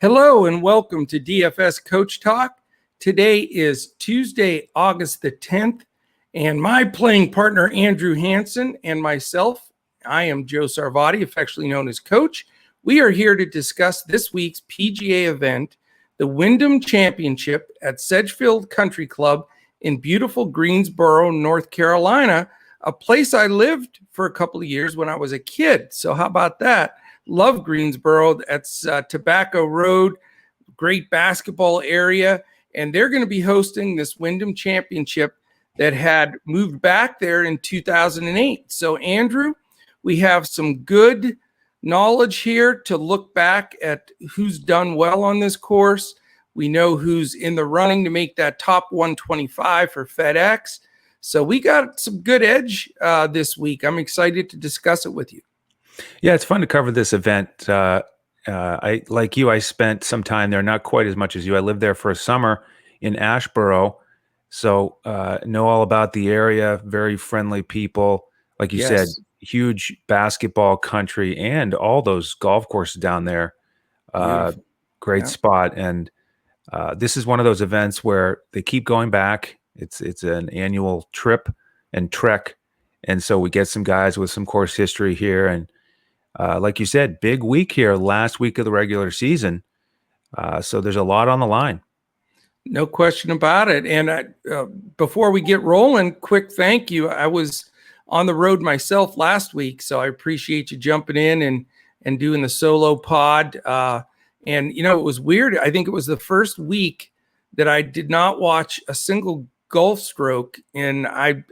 Hello and welcome to DFS Coach Talk. Today is Tuesday, August the 10th, and my playing partner, Andrew Hansen, and myself, I am Joe Sarvati, affectionately known as Coach. We are here to discuss this week's PGA event, the Wyndham Championship at Sedgefield Country Club in beautiful Greensboro, North Carolina, a place I lived for a couple of years when I was a kid. So how about that? Love Greensboro. That's Tobacco Road, great basketball area. And they're going to be hosting this Wyndham Championship that had moved back there in 2008. So, Andrew, we have some good knowledge here to look back at who's done well on this course. We know who's in the running to make that top 125 for FedEx. So we got some good edge this week. I'm excited to discuss it with you. Yeah, it's fun to cover this event. I like you, I spent some time there, not quite as much as you. I lived there for a summer in Asheboro, so know all about the area, very friendly people. Like you said, huge basketball country and all those golf courses down there. Great spot. And this is one of those events where they keep going back. It's an annual trip and trek. And so we get some guys with some course history here. And like you said, big week here, last week of the regular season. So there's a lot on the line. No question about it. And before we get rolling, quick thank you. I was on the road myself last week, so I appreciate you jumping in and doing the solo pod. And, you know, it was weird. I think it was the first week that I did not watch a single golf stroke. And I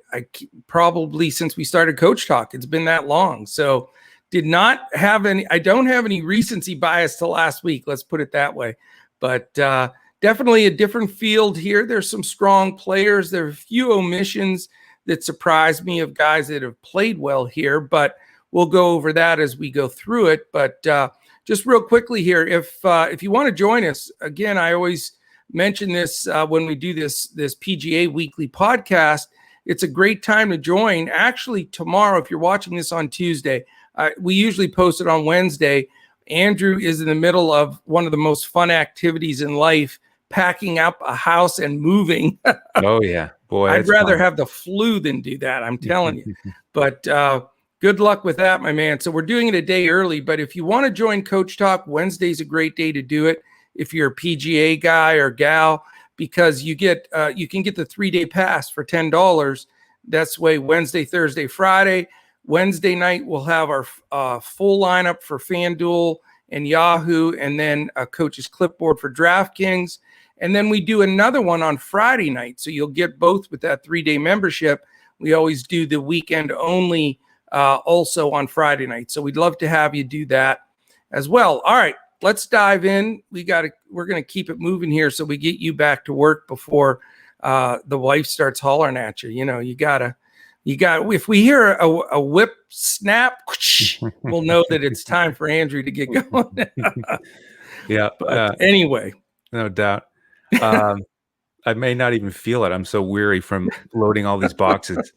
probably since we started Coach Talk, it's been that long. So did not have any, I don't have any recency bias to last week. Let's put it that way. But definitely a different field here. There's some strong players. There are a few omissions that surprised me of guys that have played well here, but we'll go over that as we go through it. But just real quickly here, if you want to join us, again, I always mention this when we do this PGA weekly podcast. It's a great time to join. Actually, tomorrow, if you're watching this on Tuesday, we usually post it on Wednesday. Andrew is in the middle of one of the most fun activities in life, packing up a house and moving. Oh, yeah. Boy, I'd rather have the flu than do that, I'm telling you. But good luck with that, my man. So we're doing it a day early, but if you want to join Coach Talk, Wednesday's a great day to do it if you're a PGA guy or gal, because you can get the 3-day pass for $10. That's way Wednesday, Thursday, Friday. Wednesday night, we'll have our full lineup for FanDuel and Yahoo, and then a coach's clipboard for DraftKings. And then we do another one on Friday night. So you'll get both with that 3-day membership. We always do the weekend only also on Friday night. So we'd love to have you do that as well. All right, let's dive in. We're going to keep it moving here so we get you back to work before the wife starts hollering at you. You know, you got, if we hear a whip snap, we'll know that it's time for Andrew to get going. Yeah. But anyway. No doubt. I may not even feel it. I'm so weary from loading all these boxes.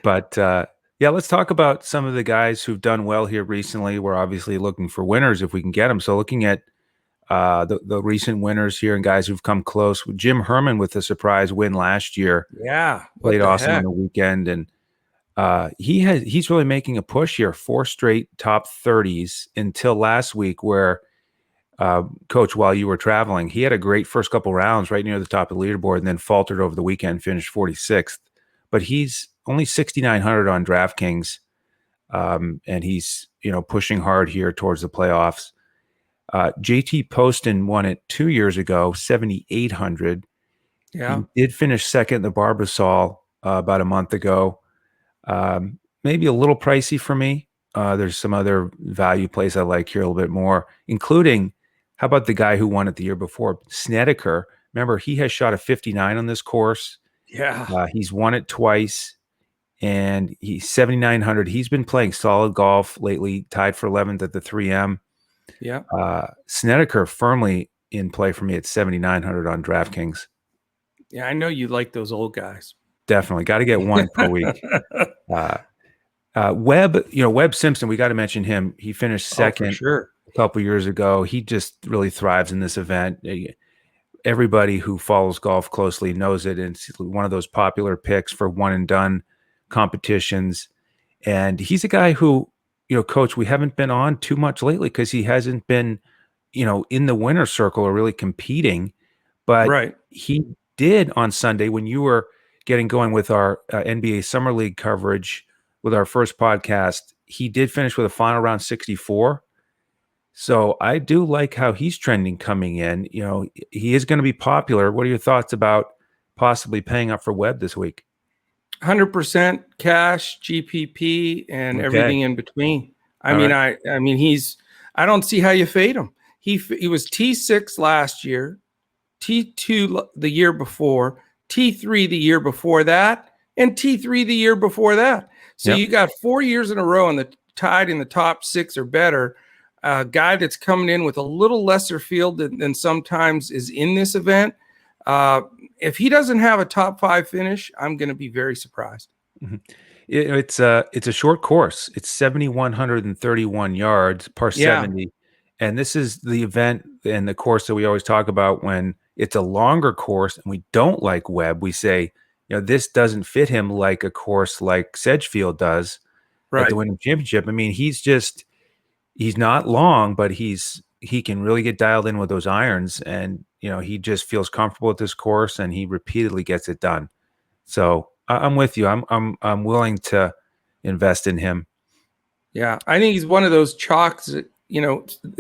But yeah, let's talk about some of the guys who've done well here recently. We're obviously looking for winners if we can get them. So looking at the recent winners here and guys who've come close. Jim Herman with a surprise win last year. Yeah. Played awesome on the weekend. And he's really making a push here, 4 straight top 30s until last week where Coach, while you were traveling, he had a great first couple rounds right near the top of the leaderboard and then faltered over the weekend, finished 46th. But he's only 6,900 on DraftKings, and he's pushing hard here towards the playoffs. JT Poston won it 2 years ago, 7,800. Yeah, he did finish second in the Barbasol about a month ago. Maybe a little pricey for me. There's some other value plays I like here a little bit more, including, how about the guy who won it the year before, Snedeker? Remember, he has shot a 59 on this course. Yeah. He's won it twice, and he's 7,900. He's been playing solid golf lately, tied for 11th at the 3M. Yeah. Snedeker firmly in play for me at 7,900 on DraftKings. Yeah, I know you like those old guys. Definitely. Got to get one per week. Webb Simpson, we got to mention him. He finished second. For sure. a couple years ago. He just really thrives in this event. Everybody who follows golf closely knows it. And it's one of those popular picks for one and done competitions. And he's a guy who, coach, we haven't been on too much lately because he hasn't been, in the winner's circle or really competing. But Right. he did on Sunday when you were getting going with our NBA Summer League coverage with our first podcast. He did finish with a final round 64. So I do like how he's trending coming in. He is going to be popular. What are your thoughts about possibly paying up for Webb this week? 100% cash, GPP, and Okay. everything in between. I All mean, right. I don't see how you fade him. He was T6 last year, T2 the year before, T3 the year before that, and T3 the year before that. So Yep. you got 4 years in a row in the tied in the top 6 or better. A guy that's coming in with a little lesser field than sometimes is in this event. If he doesn't have a top 5 finish, I'm going to be very surprised. Mhm. It's a short course. It's 7,131 yards, par Yeah, 70. And this is the event and the course that we always talk about when it's a longer course and we don't like Webb. We say, this doesn't fit him like a course like Sedgefield does at the right. Wyndham Championship. I mean, he's not long, but he can really get dialed in with those irons, and he just feels comfortable at this course, and he repeatedly gets it done. So I'm with you. I'm willing to invest in him. Yeah, I think he's one of those chalks that,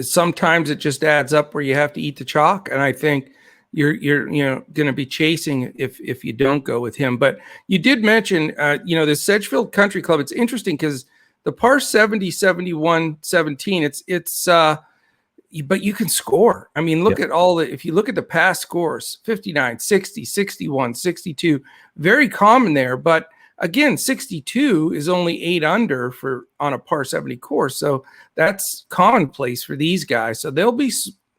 sometimes it just adds up where you have to eat the chalk, and I think you're going to be chasing if you don't go with him. But you did mention the Sedgefield Country Club. It's interesting because the par 70, 71, 17, it's but you can score. I mean, Yep. if you look at the past scores, 59, 60, 61, 62, very common there. But again, 62 is only 8 under on a par 70 course. So that's commonplace for these guys. So they'll be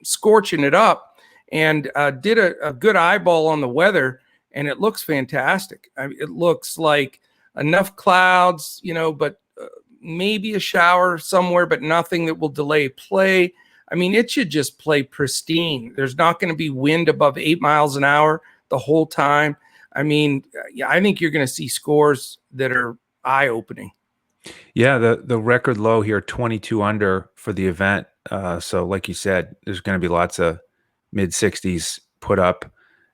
scorching it up, and did a good eyeball on the weather, and it looks fantastic. I mean, it looks like enough clouds, but maybe a shower somewhere, but nothing that will delay play. I mean, it should just play pristine. There's not going to be wind above 8 miles an hour the whole time. I mean, yeah, I think you're going to see scores that are eye-opening. Yeah, the record low here, 22 under for the event. So like you said, there's going to be lots of mid 60s put up,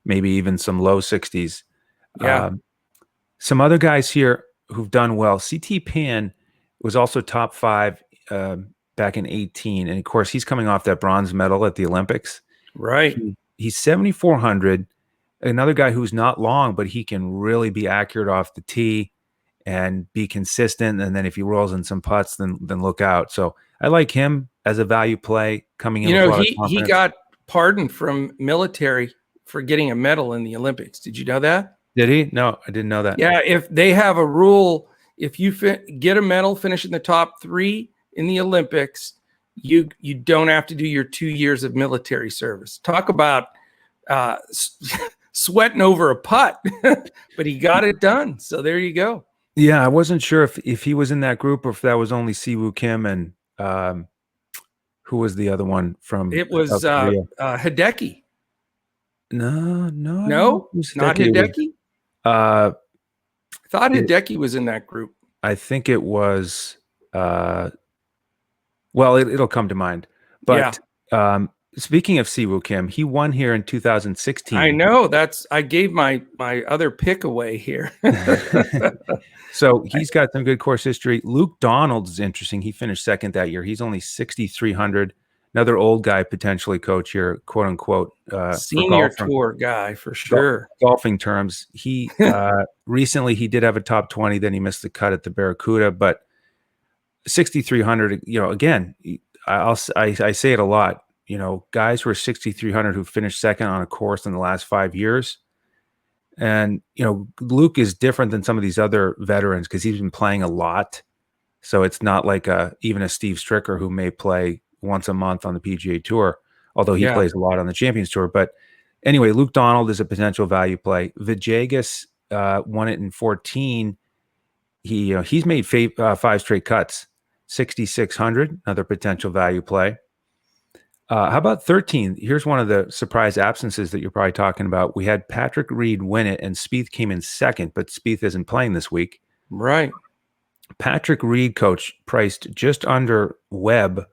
maybe even some low 60s. Yeah, Some other guys here who've done well. CT Pan was also top 5 back in 18, and of course he's coming off that bronze medal at the Olympics. right. He's 7,400. Another guy who's not long, but he can really be accurate off the tee and be consistent. And then if he rolls in some putts, then look out. So I like him as a value play coming in with a lot of He confidence. got pardoned from military for getting a medal in the Olympics. Did you know that? Did he? No, I didn't know that. Yeah, if they have a rule, if you get a medal, finish in the top 3 in the Olympics, you don't have to do your 2 years of military service. Talk about sweating over a putt, but he got it done. So there you go. Yeah, I wasn't sure if he was in that group or if that was only Siwoo Kim and who was the other one from It was South Korea? Hideki. No, I don't know No, who's not Hideki. It was, Hideki. uh, I thought it, Hideki was in that group. I think it was. Well, it'll come to mind. Yeah, But speaking of Siwoo Kim, he won here in 2016. I know. I gave my other pick away here. So he's got some good course history. Luke Donald is interesting. He finished second that year. He's only 6,300. Another old guy potentially, coach here, quote unquote. Senior tour guy for sure. Golfing terms. He recently he did have a top 20. Then he missed the cut at the Barracuda, but 6,300. Again, I say it a lot. Guys who are 6,300 who finished second on a course in the last 5 years. And, Luke is different than some of these other veterans because he's been playing a lot. So it's not like even a Steve Stricker who may play once a month on the PGA Tour, although he plays a lot on the Champions Tour. But anyway, Luke Donald is a potential value play. Vijayas won it in 14. He's made 5 straight cuts, 6,600, another potential value play. How about 13? Here's one of the surprise absences that you're probably talking about. We had Patrick Reed win it, and Spieth came in second, but Spieth isn't playing this week. Right. Patrick Reed, coach, priced just under Webb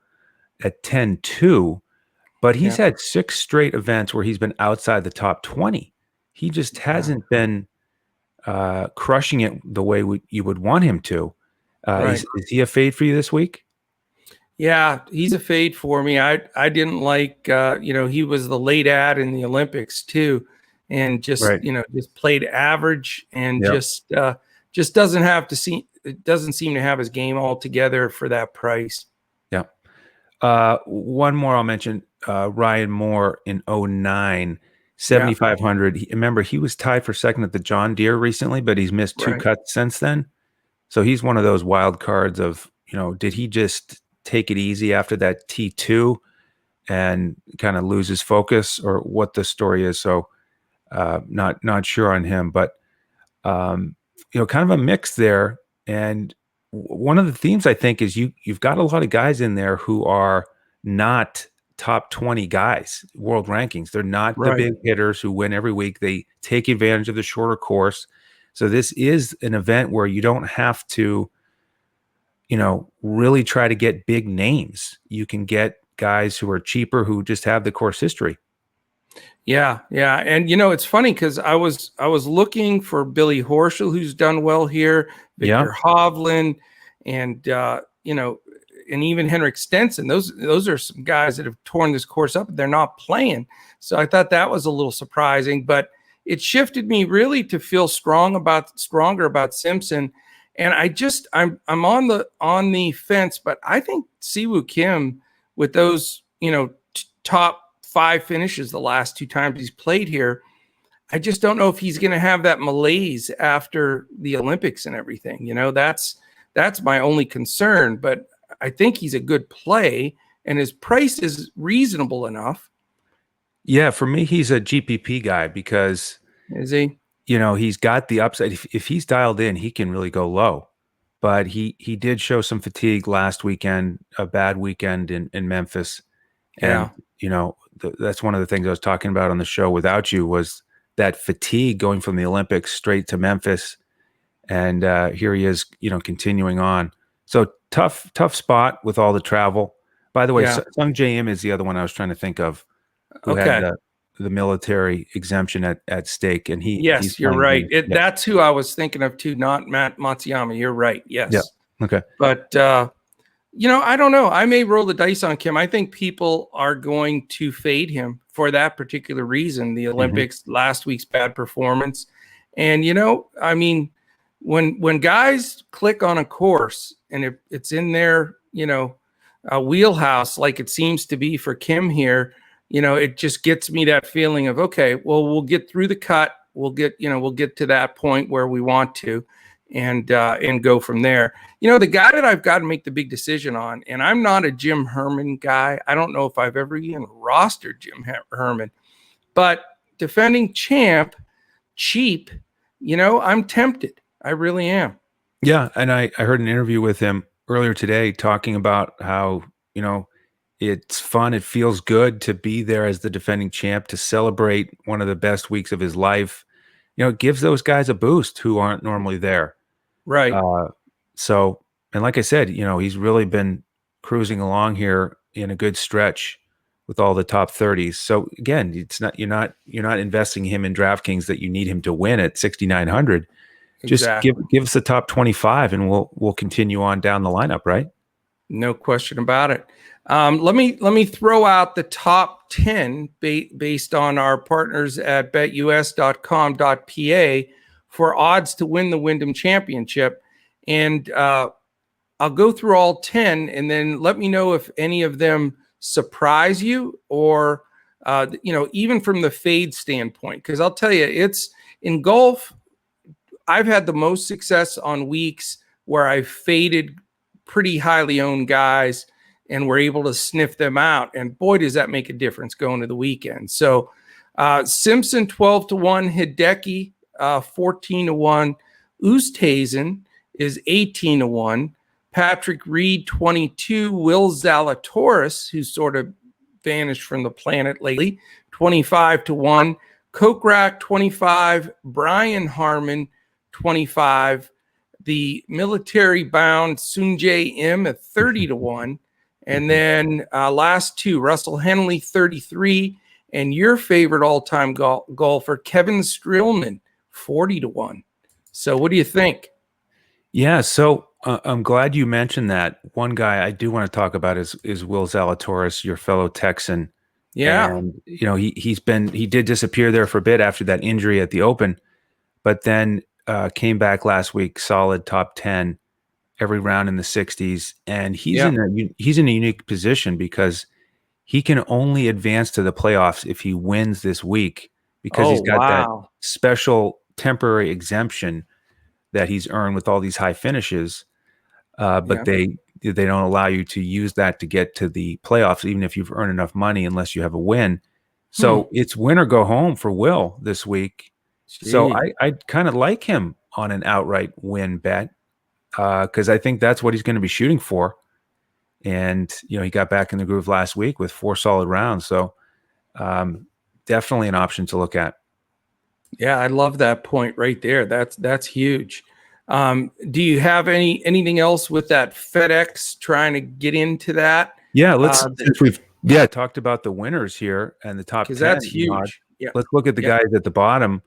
at 10-2, but he's Yeah. had 6 straight events where he's been outside the top 20. He just hasn't been crushing it the way you would want him to. Right. Is he a fade for you this week? Yeah, he's a fade for me. I didn't like he was the late ad in the Olympics too, and just Right. just played average and Yep. just doesn't seem to have his game all together for that price. Yeah. One more I'll mention, Ryan Moore in 09, Yeah, 7,500. Remember, he was tied for second at the John Deere recently, but he's missed 2 right. cuts since then. So he's one of those wild cards of, did he just take it easy after that T2 and kind of lose his focus, or what the story is? So not sure on him, but kind of a mix there. And one of the themes, I think, is you've got a lot of guys in there who are not top 20 guys, world rankings. They're not the Right. big hitters who win every week. They take advantage of the shorter course. So this is an event where you don't have to, really try to get big names. You can get guys who are cheaper, who just have the course history. Yeah, yeah, and it's funny because I was looking for Billy Horschel, who's done well here, Yeah. Victor Hovland, and and even Henrik Stenson. Those are some guys that have torn this course up. They're not playing, so I thought that was a little surprising. But it shifted me really to feel stronger about Simpson, and I'm on the fence. But I think Siwoo Kim, with those top 5 finishes the last 2 times he's played here, I just don't know if he's going to have that malaise after the Olympics and everything. That's my only concern, but I think he's a good play and his price is reasonable enough. Yeah, for me, he's a GPP guy because Is he? he's got the upside. If he's dialed in, he can really go low. But he did show some fatigue last weekend, a bad weekend in Memphis. And, Yeah. that's one of the things I was talking about on the show without you, was that fatigue going from the Olympics straight to Memphis. And here he is, continuing on. So tough spot with all the travel. By the way, Yeah. Sung J.M. is the other one I was trying to think of, who Okay. had the military exemption at stake. And Yes, he's you're playing right. good. Yeah. That's who I was thinking of too, not Matt Matsuyama. You're right. Yes. Yeah. Okay. But I don't know. I may roll the dice on Kim. I think people are going to fade him for that particular reason. The Olympics, last week's bad performance. And, I mean, when guys click on a course and it's in their, wheelhouse, like it seems to be for Kim here, it just gets me that feeling of, okay, well, we'll get through the cut. We'll get to that point where we want to and go from there. The guy that I've got to make the big decision on, and I'm not a Jim Herman guy. I don't know if I've ever even rostered Jim Herman, but defending champ, cheap, I'm tempted. I really am. Yeah. And I heard an interview with him earlier today talking about how, it's fun. It feels good to be there as the defending champ, to celebrate one of the best weeks of his life. It gives those guys a boost who aren't normally there. Right. So, and like I said, he's really been cruising along here in a good stretch with all the top 30s. So again, it's not, you're not investing him in DraftKings that you need him to win at 6,900. Just Exactly. give us the top 25 and we'll continue on down the lineup, right? No question about it. Let me throw out the top 10 based on our partners at BetUS.com.pa for odds to win the Wyndham Championship. And I'll go through all 10 and then let me know if any of them surprise you or, even from the fade standpoint. Because I'll tell you, it's in golf, I've had the most success on weeks where I've faded pretty highly owned guys and we're able to sniff them out. And boy, does that make a difference going to the weekend. So Simpson 12-1, Hideki 14-1, Oosthuizen is 18-1, Patrick Reed 22, Will Zalatoris, who's sort of vanished from the planet lately, 25 to 1. Kokrak, 25. Brian Harman, 25. The military bound Sunjae Im at 30 to 1. And then last two, Russell Henley, 33. And your favorite all-time golfer, Kevin Streelman, 40 to 1. So what do you think? Yeah, so I'm glad you mentioned that. One guy I do want to talk about is Will Zalatoris, your fellow Texan. Yeah. And he did disappear there for a bit after that injury at the Open, but then came back last week, solid top 10 every round in the 60s, and he's in a unique position because he can only advance to the playoffs if he wins this week, because he's got that special temporary exemption that he's earned with all these high finishes. But they don't allow you to use that to get to the playoffs, even if you've earned enough money, unless you have a win. So it's win or go home for Will this week. So I kind of like him on an outright win bet, because I think that's what he's going to be shooting for. And he got back in the groove last week with 4 solid rounds. So definitely an option to look at. Yeah, I love that point right there. That's huge. Do you have anything else with that FedEx trying to get into that? Yeah, since we've talked about the winners here and the top 10, that's huge. Let's look at the guys at the bottom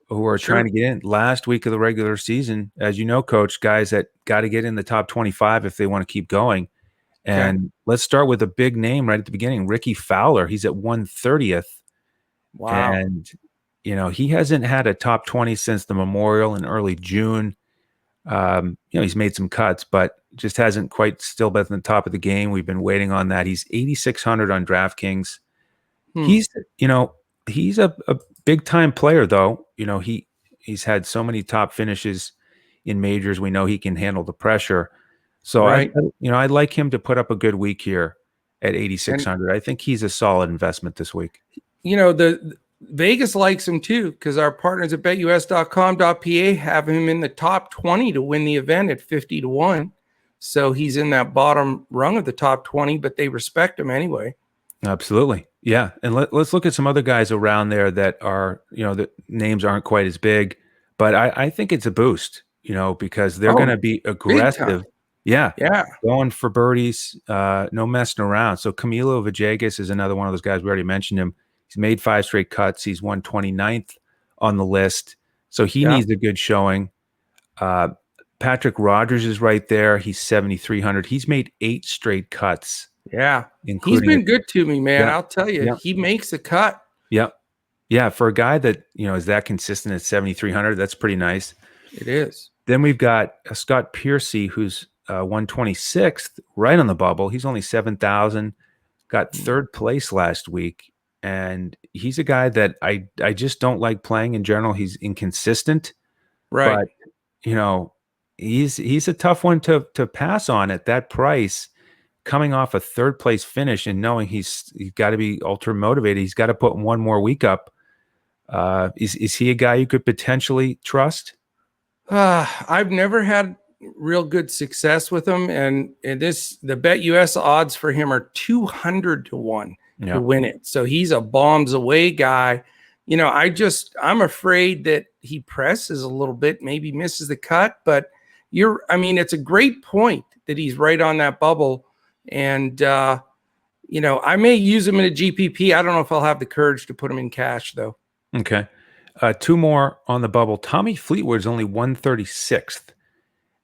who are trying to get in. Last week of the regular season, as you know, Coach, guys that got to get in the top 25 if they want to keep going. And let's start with a big name right at the beginning, Ricky Fowler. He's at 130th. Wow. And he hasn't had a top 20 since the Memorial in early June. He's made some cuts, but just hasn't quite still been at the top of the game. We've been waiting on that. He's 8,600 on DraftKings. He's a big time player, though. He's had so many top finishes in majors. We know he can handle the pressure. So I'd like him to put up a good week here at 8,600. I think he's a solid investment this week. The Vegas likes him too, because our partners at BetUS.com.pa have him in the top 20 to win the event at 50 to 1. So he's in that bottom rung of the top 20, but they respect him anyway. Absolutely. Yeah. And let's look at some other guys around there that are, the names aren't quite as big, but I think it's a boost, because they're going to be aggressive. Yeah. Going for birdies, no messing around. So Camilo Villegas is another one of those guys. We already mentioned him. He's made 5 straight cuts. He's 129th on the list. So he needs a good showing. Patrick Rogers is right there. He's 7,300. He's made 8 straight cuts. Yeah. He's been good to me, man. I'll tell you, he makes a cut. Yep. Yeah. For a guy that, is that consistent at 7,300, that's pretty nice. It is. Then we've got Scott Piercy, who's 126th, right on the bubble. He's only 7,000, got 3rd place last week. And he's a guy that I just don't like playing in general. He's inconsistent. Right. But, he's a tough one to pass on at that price, coming off a 3rd place finish and knowing he's got to be ultra motivated. He's got to put one more week up. Is he a guy you could potentially trust? I've never had real good success with him. And the BetUS odds for him are 200 to 1 to win it. So he's a bombs away guy. I'm afraid that he presses a little bit, maybe misses the cut, but it's a great point that he's right on that bubble. And, I may use him in a GPP. I don't know if I'll have the courage to put him in cash though. Okay. 2 more on the bubble. Tommy Fleetwood's only 136th,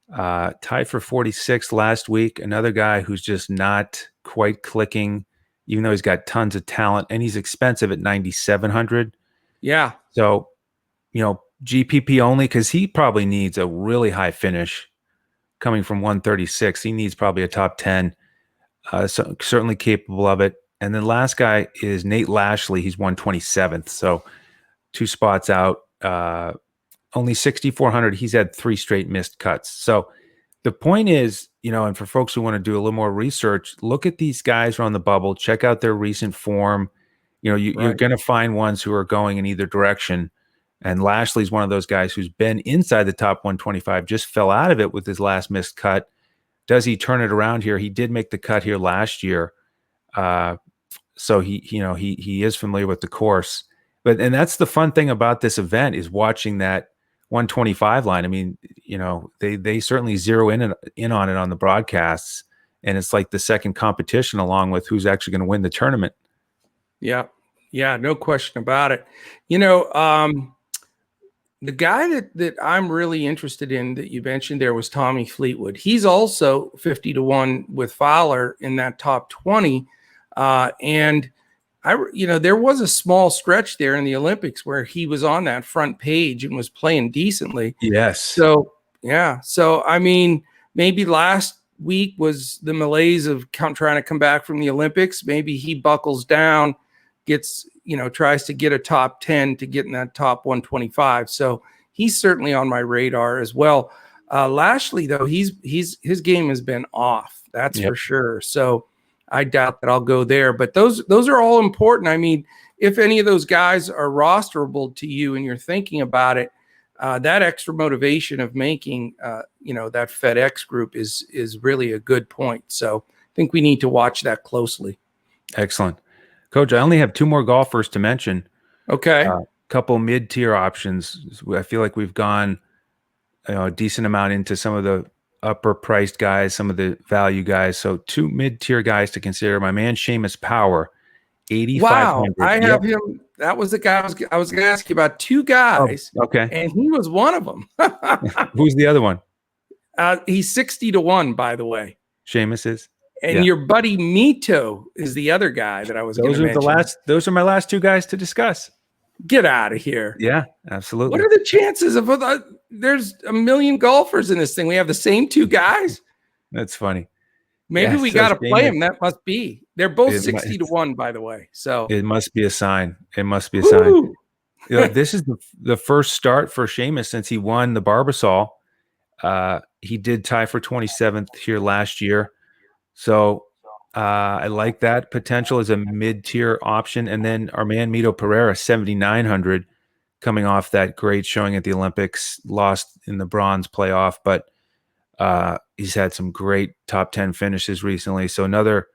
tied for 46th last week. Another guy who's just not quite clicking, even though he's got tons of talent, and he's expensive at 9,700. Yeah. So, GPP only, because he probably needs a really high finish coming from 136. He needs probably a top 10. So certainly capable of it. And then last guy is Nate Lashley. He's 127th. So 2 spots out, only 6,400. He's had 3 straight missed cuts. So the point is, and for folks who want to do a little more research, look at these guys who are on the bubble, check out their recent form. You're going to find ones who are going in either direction. And Lashley's one of those guys who's been inside the top 125, just fell out of it with his last missed cut. Does he turn it around here? He did make the cut here last year. So he is familiar with the course. And that's the fun thing about this event is watching that 125 line. I mean, they certainly zero in on it on the broadcasts, and it's like the second competition along with who's actually going to win the tournament. Yeah. Yeah, no question about it. The guy that I'm really interested in that you mentioned there was Tommy Fleetwood. He's also 50-1 with Fowler in that top 20. And there was a small stretch there in the Olympics where he was on that front page and was playing decently. Yes. So, yeah. So, I mean, maybe last week was the malaise of trying to come back from the Olympics. Maybe he buckles down, tries to get a top 10 to get in that top 125. So he's certainly on my radar as well. Lashley, though, his game has been off. That's for sure. So I doubt that I'll go there. But those are all important. I mean, if any of those guys are rosterable to you and you're thinking about it, that extra motivation of making that FedEx group is really a good point. So I think we need to watch that closely. Excellent. Coach, I only have two more golfers to mention. Okay. A couple mid-tier options. I feel like we've gone a decent amount into some of the upper-priced guys, some of the value guys. So two mid-tier guys to consider. My man Seamus Power, 8,500. Wow, I have him. That was the guy I was going to ask you about. Two guys. Oh, okay. And he was one of them. Who's the other one? He's 60-1, by the way. Seamus is. And your buddy Mito is the other guy that I was going to mention. Those are my last two guys to discuss. Get out of here. Yeah, absolutely. What are the chances of there's a million golfers in this thing? We have the same two guys. That's funny. Maybe we got to play them. That must be. They're both 60-1, by the way. So it must be a sign. It must be a sign. This is the first start for Seamus since he won the Barbasol. He did tie for 27th here last year. So I like that potential as a mid-tier option. And then our man Mito Pereira, 7,900, coming off that great showing at the Olympics, lost in the bronze playoff, but he's had some great top 10 finishes recently. So another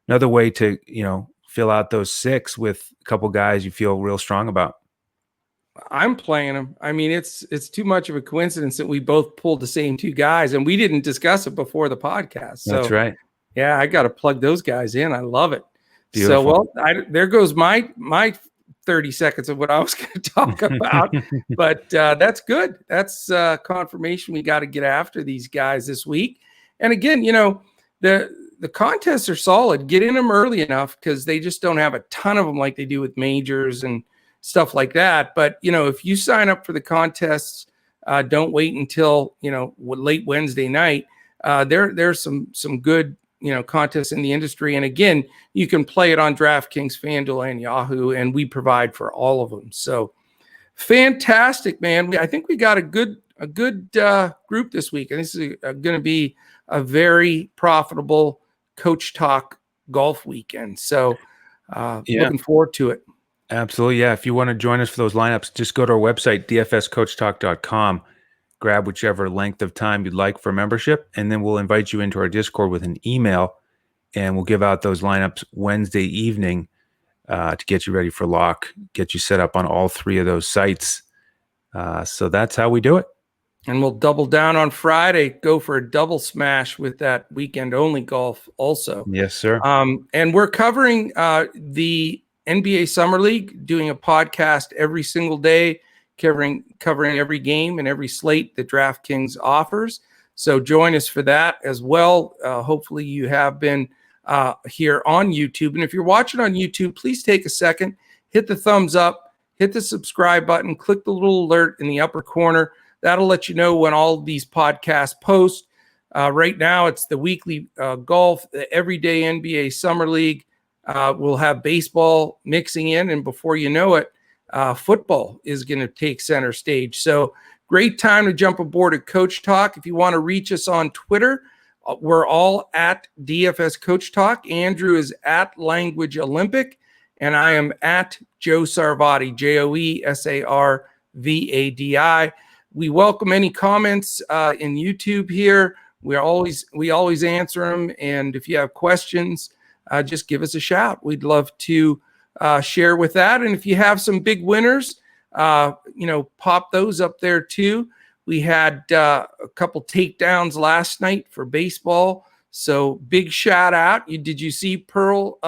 way to, fill out those six with a couple guys you feel real strong about. I'm playing them. I mean, it's too much of a coincidence that we both pulled the same two guys, and we didn't discuss it before the podcast. So, that's right. Yeah, I got to plug those guys in. I love it. Beautiful. So, there goes my 30 seconds of what I was going to talk about. But that's good. That's confirmation we got to get after these guys this week. And again, the contests are solid. Get in them early enough because they just don't have a ton of them like they do with majors and stuff like that. But, if you sign up for the contests, don't wait until, late Wednesday night. There's some good, contests in the industry. And again, you can play it on DraftKings, FanDuel, and Yahoo, and we provide for all of them. So fantastic, man. I think we got a good group this week. And this is going to be a very profitable Coach Talk golf weekend. So looking forward to it. Absolutely. Yeah. If you want to join us for those lineups, just go to our website, dfscoachtalk.com. Grab whichever length of time you'd like for membership, and then we'll invite you into our Discord with an email, and we'll give out those lineups Wednesday evening to get you ready for lock, get you set up on all three of those sites. So that's how we do it. And we'll double down on Friday, go for a double smash with that weekend-only golf also. Yes, sir. And we're covering the NBA Summer League, doing a podcast every single day, covering every game and every slate that DraftKings offers. So join us for that as well. Hopefully you have been here on YouTube. And if you're watching on YouTube, please take a second, hit the thumbs up, hit the subscribe button, click the little alert in the upper corner. That'll let you know when all of these podcasts post. Right now, it's the weekly golf, the everyday NBA Summer League. We'll have baseball mixing in, and before you know it, football is going to take center stage. So great time to jump aboard at Coach Talk. If you want to reach us on Twitter, we're all at DFS Coach Talk. Andrew is at Language Olympic, and I am at Joe Sarvadi, JoeSarvadi. We welcome any comments in YouTube here. We always answer them, and if you have questions, just give us a shout. We'd love to share with that. And if you have some big winners, pop those up there too. We had a couple takedowns last night for baseball. So big shout out. Did you see Pearl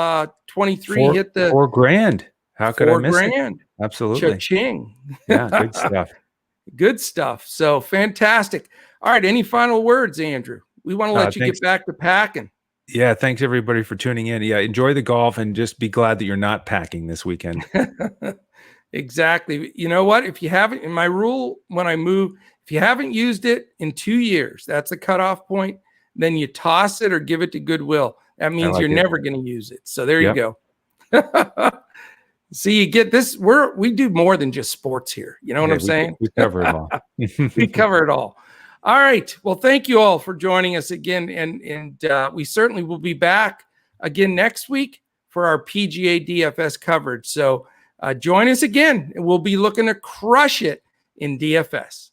23 hit the $4,000? How could I miss it? $4,000? Absolutely. Cha-ching. Yeah, good stuff. Good stuff. So fantastic. All right. Any final words, Andrew? We want to let you Thanks. get back to packing. Yeah, thanks everybody for tuning in. Yeah, enjoy the golf and just be glad that you're not packing this weekend. Exactly. You know what? If you haven't, in my rule when I move, if you haven't used it in 2 years, that's a cutoff point, then you toss it or give it to Goodwill. That means you're never going to use it. So there you go. See, you get this. We do more than just sports here. You know what I'm saying? We cover it all. We cover it all. All right. Well, thank you all for joining us again. And we certainly will be back again next week for our PGA DFS coverage. So join us again, and we'll be looking to crush it in DFS.